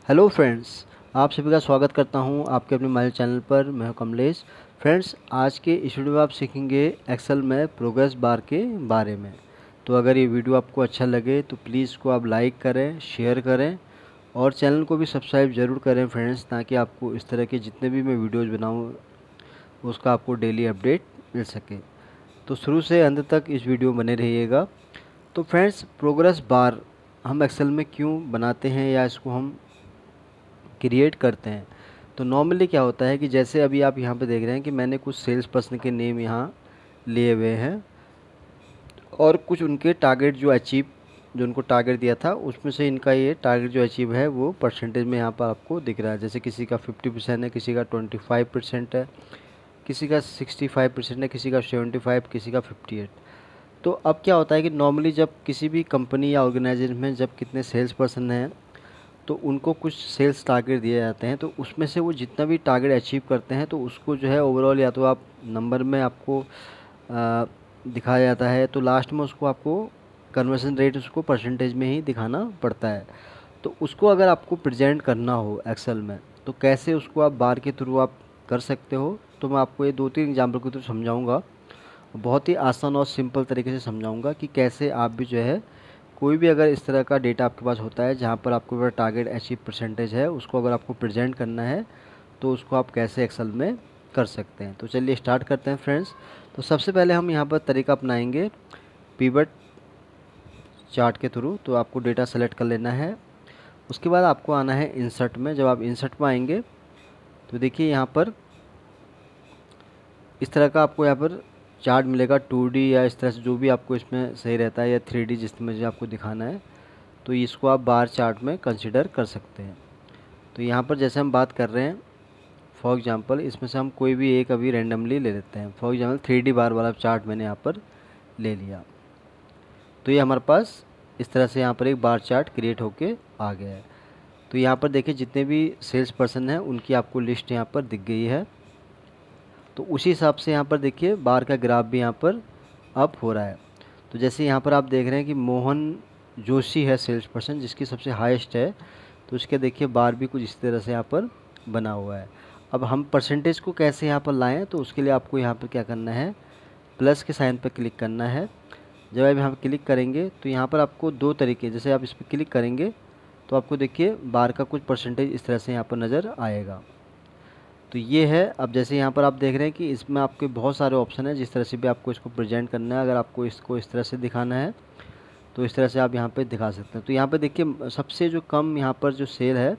Hello friends, आप सभी का स्वागत करता हूं आपके अपने मोबाइल चैनल पर। मैं हूं कमलेश। फ्रेंड्स, आज के इस वीडियो में आप सीखेंगे एक्सेल में प्रोग्रेस बार के बारे में। तो अगर ये वीडियो आपको अच्छा लगे तो प्लीज़ इसको आप लाइक करें, शेयर करें और चैनल को भी सब्सक्राइब ज़रूर करें फ्रेंड्स, ताकि आपको इस तरह के जितने भी मैं वीडियोज़ बनाऊँ उसका आपको डेली अपडेट मिल सके। तो शुरू से अंत तक इस वीडियो में बने रहिएगा। तो फ्रेंड्स, प्रोग्रेस बार हम एक्सेल में क्यों बनाते हैं या इसको हम क्रिएट करते हैं। तो नॉर्मली क्या होता है कि जैसे अभी आप यहाँ पे देख रहे हैं कि मैंने कुछ सेल्स पर्सन के नेम यहाँ लिए हुए हैं और कुछ उनके टारगेट जो उनको टारगेट दिया था उसमें से इनका ये टारगेट जो अचीव है वो परसेंटेज में यहाँ पर आपको दिख रहा है। जैसे किसी का 50% है, किसी का 25% है, किसी का 65% है, किसी का 75, किसी का 58। तो अब क्या होता है कि नॉर्मली जब किसी भी कंपनी या ऑर्गेनाइजेशन में जब कितने सेल्स पर्सन हैं तो उनको कुछ सेल्स टारगेट दिए जाते हैं। तो उसमें से वो जितना भी टारगेट अचीव करते हैं तो उसको जो है ओवरऑल या तो आप नंबर में आपको दिखाया जाता है, तो लास्ट में उसको आपको कन्वर्शन रेट उसको परसेंटेज में ही दिखाना पड़ता है। तो उसको अगर आपको प्रेजेंट करना हो एक्सेल में तो कैसे उसको आप बार के थ्रू आप कर सकते हो। तो मैं आपको ये 2-3 एग्जाम्पल के थ्रू समझाऊँगा। बहुत ही आसान और सिंपल तरीके से समझाऊँगा कि कैसे आप भी जो है कोई भी अगर इस तरह का डेटा आपके पास होता है जहाँ पर आपके पास टारगेट अचीव परसेंटेज है, उसको अगर आपको प्रेजेंट करना है तो उसको आप कैसे एक्सेल में कर सकते हैं। तो चलिए स्टार्ट करते हैं फ्रेंड्स। तो सबसे पहले हम यहाँ पर तरीका अपनाएंगे पिवट चार्ट के थ्रू। तो आपको डेटा सेलेक्ट कर लेना है, उसके बाद आपको आना है इंसर्ट में। जब आप इंसर्ट में आएंगे तो देखिए यहाँ पर इस तरह का आपको यहाँ पर चार्ट मिलेगा 2D या इस तरह से जो भी आपको इसमें सही रहता है, या 3D जिसमें जो आपको दिखाना है। तो इसको आप बार चार्ट में कंसिडर कर सकते हैं। तो यहाँ पर जैसे हम बात कर रहे हैं फॉर एग्जांपल, इसमें से हम कोई भी एक अभी रैंडमली ले लेते हैं। फॉर एग्जांपल 3D बार वाला चार्ट मैंने यहाँ पर ले लिया। तो ये हमारे पास इस तरह से यहाँ पर एक बार चार्ट क्रिएट होके आ गया है। तो यहाँ पर देखिए जितने भी सेल्स पर्सन हैं उनकी आपको लिस्ट यहाँ पर दिख गई है। तो उसी हिसाब से यहाँ पर देखिए बार का ग्राफ भी यहाँ पर अप हो रहा है। तो जैसे यहाँ पर आप देख रहे हैं कि मोहन जोशी है सेल्स पर्सन जिसकी सबसे हाईएस्ट है, तो उसके देखिए बार भी कुछ इस तरह से यहाँ पर बना हुआ है। अब हम परसेंटेज को कैसे यहाँ पर लाएं, तो उसके लिए आपको यहाँ पर क्या करना है, प्लस के साइन पर क्लिक करना है। जब आप यहाँ पर क्लिक करेंगे तो यहाँ पर आपको दो तरीके, जैसे आप इस पर क्लिक करेंगे तो आपको देखिए बार का कुछ परसेंटेज इस तरह से यहाँ पर नज़र आएगा। तो ये है। अब जैसे यहाँ पर आप देख रहे हैं कि इसमें आपके बहुत सारे ऑप्शन हैं जिस तरह से भी आपको इसको प्रेजेंट करना है। अगर आपको इसको इस तरह से दिखाना है तो इस तरह से आप यहाँ पे दिखा सकते हैं। तो यहाँ पे देखिए सबसे जो कम यहाँ पर जो सेल है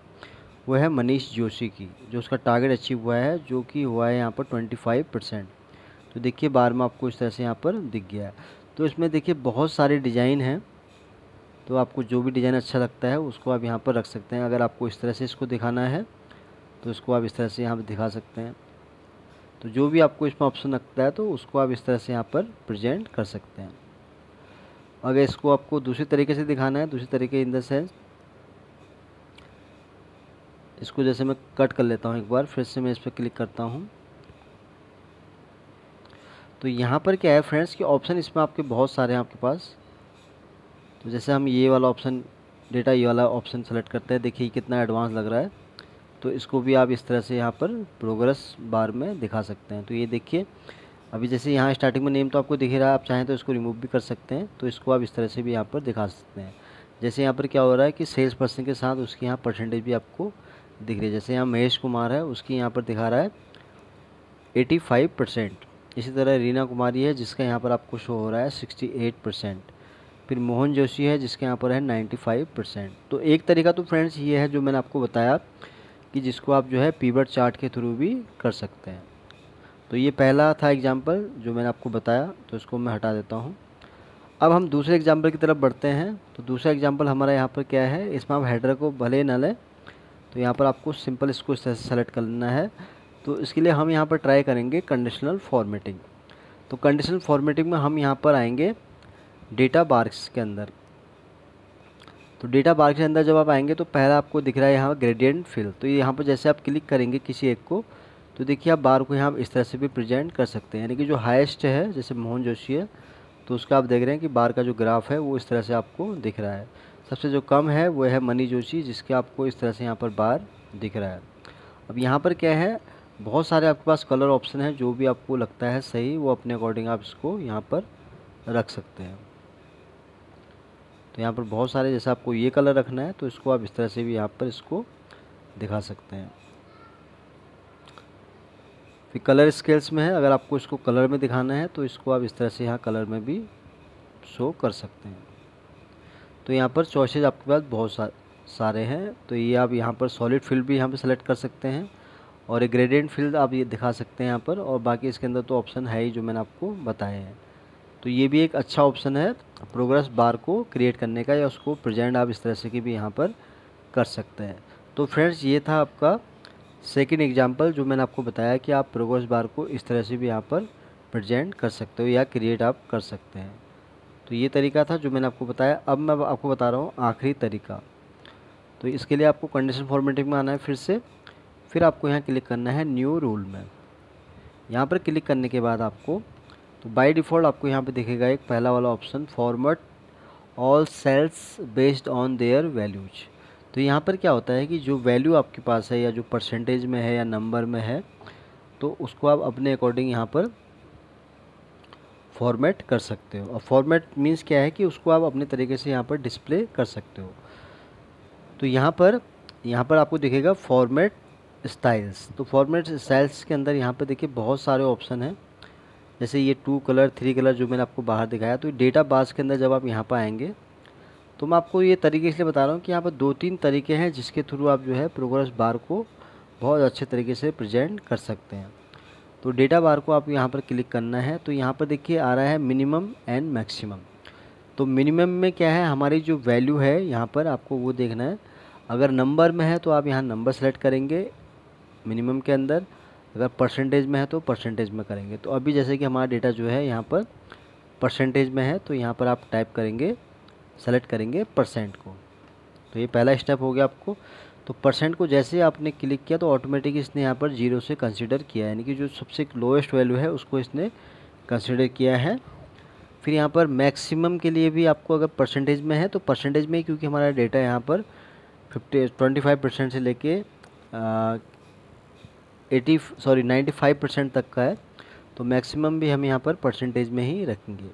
वो है मनीष जोशी की, जो उसका टारगेट अचीव हुआ है, जो कि हुआ है यहाँ पर 25%। तो देखिए बार में आपको इस तरह से यहाँ पर दिख गया है। तो इसमें देखिए बहुत सारे डिज़ाइन हैं, तो आपको जो भी डिज़ाइन अच्छा लगता है उसको आप यहाँ पर रख सकते हैं। अगर आपको इस तरह से इसको दिखाना है तो इसको आप इस तरह से यहाँ पर दिखा सकते हैं। तो जो भी आपको इसमें ऑप्शन लगता है तो उसको आप इस तरह से यहाँ पर प्रेजेंट कर सकते हैं। अगर इसको आपको दूसरी तरीके से दिखाना है, दूसरी तरीके इन द सेंस, इसको जैसे मैं कट कर लेता हूँ एक बार, फिर से मैं इस पर क्लिक करता हूँ। तो यहाँ पर क्या है फ्रेंड्स कि ऑप्शन इसमें आपके बहुत सारे हैं आपके पास। तो जैसे हम ये वाला ऑप्शन डेटा, ये वाला ऑप्शन सेलेक्ट करते हैं, देखिए कितना एडवांस लग रहा है। तो इसको भी आप इस तरह से यहाँ पर प्रोग्रेस बार में दिखा सकते हैं। तो ये देखिए अभी जैसे यहाँ स्टार्टिंग में नेम तो आपको दिख रहा है, आप चाहें तो इसको रिमूव भी कर सकते हैं। तो इसको आप इस तरह से भी यहाँ पर दिखा सकते हैं। जैसे यहाँ पर क्या हो रहा है कि सेल्स पर्सन के साथ उसकी यहाँ परसेंटेज भी आपको दिख रही है। जैसे यहाँ महेश कुमार है, उसकी यहाँ पर दिखा रहा है 85%। इसी तरह रीना कुमारी है जिसका यहाँ पर आपको शो हो रहा है 68%। फिर मोहन जोशी है जिसके यहाँ पर है 95%। तो एक तरीका तो फ्रेंड्स ये है जो मैंने आपको बताया कि जिसको आप जो है पिवट चार्ट के थ्रू भी कर सकते हैं। तो ये पहला था एग्जाम्पल जो मैंने आपको बताया, तो इसको मैं हटा देता हूँ। अब हम दूसरे एग्जाम्पल की तरफ बढ़ते हैं। तो दूसरा एग्जाम्पल हमारा यहाँ पर क्या है, इसमें आप हेडर को भले न लें, तो यहाँ पर आपको सिंपल इसको सेलेक्ट कर लेना है। तो इसके लिए हम यहाँ पर ट्राई करेंगे कंडीशनल फॉर्मेटिंग। तो कंडीशनल फॉर्मेटिंग में हम यहाँ पर आएंगे डेटा बार्स के अंदर। तो डेटा बार के अंदर जब आप आएंगे तो पहला आपको दिख रहा है यहाँ ग्रेडियंट फिल। तो यहाँ पर जैसे आप क्लिक करेंगे किसी एक को तो देखिए आप बार को यहाँ इस तरह से भी प्रेजेंट कर सकते हैं। यानी कि जो हाईएस्ट है जैसे मोहन जोशी है तो उसका आप देख रहे हैं कि बार का जो ग्राफ है वो इस तरह से आपको दिख रहा है। सबसे जो कम है वो है मनी जोशी, जिसके आपको इस तरह से यहाँ पर बार दिख रहा है। अब यहाँ पर क्या है, बहुत सारे आपके पास कलर ऑप्शन हैं, जो भी आपको लगता है सही वो अपने अकॉर्डिंग आप इसको यहाँ पर रख सकते हैं। तो यहाँ पर बहुत सारे, जैसे आपको ये कलर रखना है तो इसको आप इस तरह से भी यहाँ पर इसको दिखा सकते हैं। फिर कलर स्केल्स में है, अगर आपको इसको कलर में दिखाना है तो इसको आप इस तरह से यहाँ कलर में भी शो कर सकते हैं। तो यहाँ पर चॉइसेस आपके पास बहुत सारे हैं। तो ये आप यहाँ पर सॉलिड फिल भी यहाँ पर सेलेक्ट कर सकते हैं और एक ग्रेडियंट फील्ड आप ये दिखा सकते हैं यहाँ पर, और बाकी इसके अंदर तो ऑप्शन है ही जो मैंने आपको बताए हैं। तो ये भी एक अच्छा ऑप्शन है प्रोग्रेस बार को क्रिएट करने का, या उसको प्रेजेंट आप इस तरह से की भी यहाँ पर कर सकते हैं। तो फ्रेंड्स, ये था आपका सेकंड एग्जांपल जो मैंने आपको बताया कि आप प्रोग्रेस बार को इस तरह से भी यहाँ पर प्रेजेंट कर सकते हो या क्रिएट आप कर सकते हैं। तो ये तरीका था जो मैंने आपको बताया। अब मैं आपको बता रहा हूँ आखिरी तरीका। तो इसके लिए आपको कंडीशन फॉर्मेटिंग में आना है फिर आपको यहाँ क्लिक करना है न्यू रूल में। यहाँ पर क्लिक करने के बाद आपको तो बाय डिफ़ॉल्ट आपको यहाँ पे दिखेगा एक पहला वाला option, format all cells based on their values. तो यहाँ पर क्या होता है कि जो वैल्यू आपके पास है या जो परसेंटेज में है या नंबर में है, तो उसको आप अपने अकॉर्डिंग यहाँ पर फॉर्मेट कर सकते हो। और फॉर्मेट मीन्स क्या है कि उसको आप अपने तरीके से यहाँ पर डिस्प्ले कर सकते हो। तो यहाँ पर आपको दिखेगा फॉर्मेट स्टाइल्स। तो फॉर्मेट स्टाइल्स के अंदर यहाँ पर देखिए बहुत सारे ऑप्शन हैं, जैसे ये 2 कलर 3 कलर जो मैंने आपको बाहर दिखाया। तो डेटा बार्स के अंदर जब आप यहाँ पर आएंगे तो मैं आपको ये तरीके इसलिए बता रहा हूँ कि यहाँ पर 2-3 तरीके हैं जिसके थ्रू आप जो है प्रोग्रेस बार को बहुत अच्छे तरीके से प्रेजेंट कर सकते हैं। तो डेटा बार को आप यहाँ पर क्लिक करना है। तो यहाँ पर देखिए आ रहा है मिनिमम एंड मैक्सिमम। तो मिनिमम में क्या है, हमारी जो वैल्यू है यहाँ पर आपको वो देखना है। अगर नंबर में है तो आप यहाँ नंबर सेलेक्ट करेंगे मिनिमम के अंदर, अगर परसेंटेज में है तो परसेंटेज में करेंगे। तो अभी जैसे कि हमारा डेटा जो है यहाँ पर परसेंटेज में है, तो यहाँ पर आप टाइप करेंगे, सेलेक्ट करेंगे परसेंट को। तो ये पहला स्टेप हो गया आपको। तो परसेंट को जैसे आपने क्लिक किया तो ऑटोमेटिक इसने यहाँ पर 0 से कंसिडर किया, यानी कि जो सबसे लोएस्ट वैल्यू है उसको इसने कंसिडर किया है। फिर यहाँ पर मैक्सिमम के लिए भी आपको अगर परसेंटेज में है तो परसेंटेज में, क्योंकि हमारा डेटा यहाँ पर 25% से लेके 95% तक का है, तो मैक्सिमम भी हम यहाँ पर परसेंटेज में ही रखेंगे।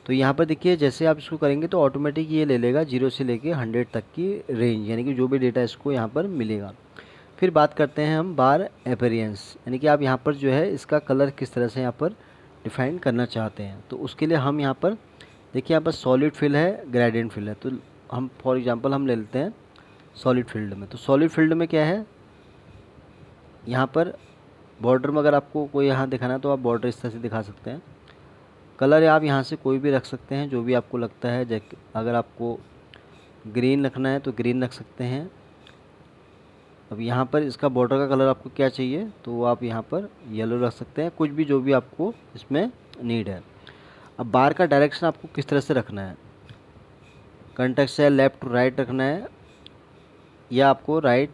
तो यहाँ पर देखिए जैसे आप इसको करेंगे तो ऑटोमेटिक ये ले लेगा 0 से लेके 100 तक की रेंज, यानी कि जो भी डेटा इसको यहाँ पर मिलेगा। फिर बात करते हैं हम बार अपीयरेंस, यानी कि आप यहाँ पर जो है इसका कलर किस तरह से यहाँ पर डिफाइन करना चाहते हैं। तो उसके लिए हम यहाँ पर देखिए, यहाँ पर सॉलिड फिल है, ग्रेडियंट फिल है। तो हम फॉर एग्जांपल हम ले लेते हैं सॉलिड फील्ड में। तो सॉलिड फील्ड में क्या है, यहाँ पर बॉर्डर में अगर आपको कोई यहाँ दिखाना है तो आप बॉर्डर इस तरह से दिखा सकते हैं। कलर आप यहाँ से कोई भी रख सकते हैं जो भी आपको लगता है, जैसे अगर आपको ग्रीन रखना है तो ग्रीन रख सकते हैं। अब यहाँ पर इसका बॉर्डर का कलर आपको क्या चाहिए तो आप यहाँ पर येलो रख सकते हैं, कुछ भी जो भी आपको इसमें नीड है। अब बार का डायरेक्शन आपको किस तरह से रखना है, कंटेक्स्ट से लेफ़्ट टू राइट रखना है या आपको राइट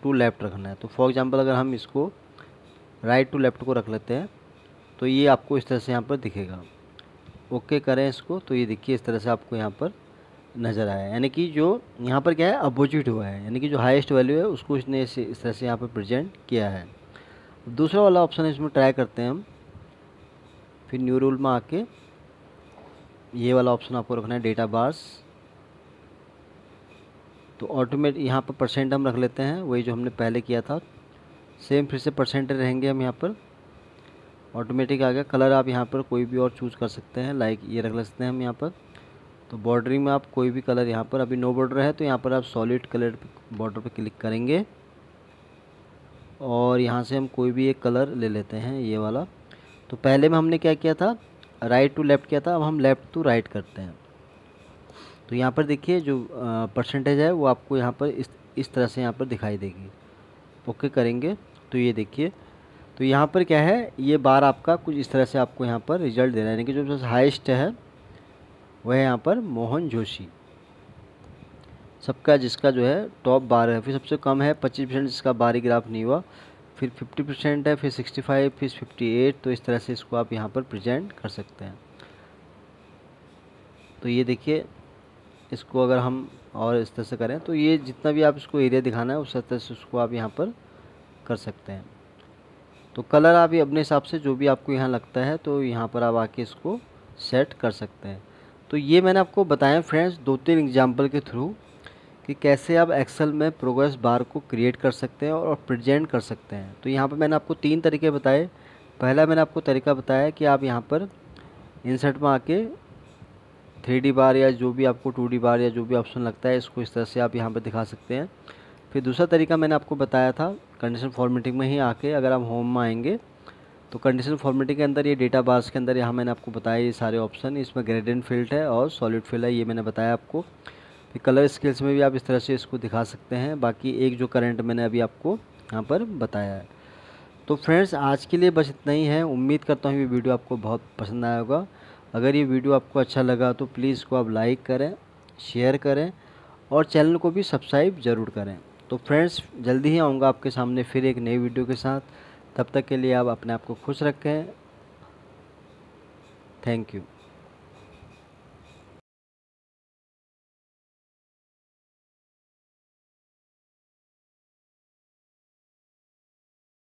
टू लेफ़्ट रखना है। तो फॉर एग्जांपल अगर हम इसको राइट टू लेफ़्ट को रख लेते हैं तो ये आपको इस तरह से यहाँ पर दिखेगा। ओके करें इसको तो ये देखिए इस तरह से आपको यहाँ पर नज़र आया, यानी कि जो यहाँ पर क्या है अपोजिट हुआ है, यानी कि जो हाईएस्ट वैल्यू है उसको इसने इस तरह से यहाँ पर प्रेजेंट किया है। दूसरा वाला ऑप्शन है, इसमें ट्राई करते हैं हम। फिर न्यू रूल में आके ये वाला ऑप्शन आपको रखना है डेटा बार्स। तो ऑटोमेट यहाँ पर परसेंट हम रख लेते हैं, वही जो हमने पहले किया था सेम, फिर से परसेंट रहेंगे हम यहाँ पर। ऑटोमेटिक आ गया। कलर आप यहाँ पर कोई भी और चूज़ कर सकते हैं, लाइक ये रख सकते हैं हम यहाँ पर। तो बॉर्डरिंग में आप कोई भी कलर, यहाँ पर अभी नो बॉर्डर है तो यहाँ पर आप सॉलिड कलर बॉर्डर पे क्लिक करेंगे और यहाँ से हम कोई भी एक कलर ले लेते हैं, ये वाला। तो पहले में हमने क्या किया था, राइट टू लेफ़्ट किया था, अब हम लेफ़्ट टू राइट करते हैं। तो यहाँ पर देखिए जो परसेंटेज है वो आपको यहाँ पर इस तरह से यहाँ पर दिखाई देगी। ओके करेंगे तो ये देखिए, तो यहाँ पर क्या है, ये बार आपका कुछ इस तरह से आपको यहाँ पर रिजल्ट दे रहा है, यानी कि जो सबसे हाईएस्ट है वह है यहाँ पर मोहन जोशी, सबका जिसका जो है टॉप बार है। फिर सबसे कम है 25% जिसका बार ही ग्राफ नहीं हुआ, फिर 50% है, फिर 65, फिर 58। तो इस तरह से इसको आप यहाँ पर प्रेजेंट कर सकते हैं। तो ये देखिए इसको अगर हम और इस तरह से करें तो ये जितना भी आप इसको एरिया दिखाना है उस तरह से उसको आप यहाँ पर कर सकते हैं। तो कलर आप ये अपने हिसाब से जो भी आपको यहाँ लगता है तो यहाँ पर आप आके इसको सेट कर सकते हैं। तो ये मैंने आपको बताया फ्रेंड्स 2-3 एग्जांपल के थ्रू कि कैसे आप एक्सेल में प्रोग्रेस बार को क्रिएट कर सकते हैं और प्रेजेंट कर सकते हैं। तो यहाँ पर मैंने आपको 3 तरीके बताए। पहला मैंने आपको तरीका बताया कि आप यहाँ पर इंसर्ट में आके 3D बार या जो भी आपको 2D बार या जो भी ऑप्शन लगता है इसको इस तरह से आप यहाँ पर दिखा सकते हैं। फिर दूसरा तरीका मैंने आपको बताया था कंडीशन फॉर्मेटिंग में ही आके अगर आप होम में आएंगे तो कंडीशन फॉर्मेटिंग के अंदर ये डेटा बार्स के अंदर यहाँ मैंने आपको बताया ये सारे ऑप्शन, इसमें ग्रेडियंट फील्ड है और सॉलिड फील्ड है, ये मैंने बताया आपको। फिर कलर स्केल्स में भी आप इस तरह से इसको दिखा सकते हैं। बाकी एक जो करंट मैंने अभी आपको यहाँ पर बताया है। तो फ्रेंड्स आज के लिए बस इतना ही है। उम्मीद करता हूँ ये वीडियो आपको बहुत पसंद आया होगा। अगर ये वीडियो आपको अच्छा लगा तो प्लीज़ इसको आप लाइक करें, शेयर करें और चैनल को भी सब्सक्राइब ज़रूर करें। तो फ्रेंड्स जल्दी ही आऊँगा आपके सामने फिर एक नई वीडियो के साथ। तब तक के लिए आप अपने आप को खुश रखें। Thank you.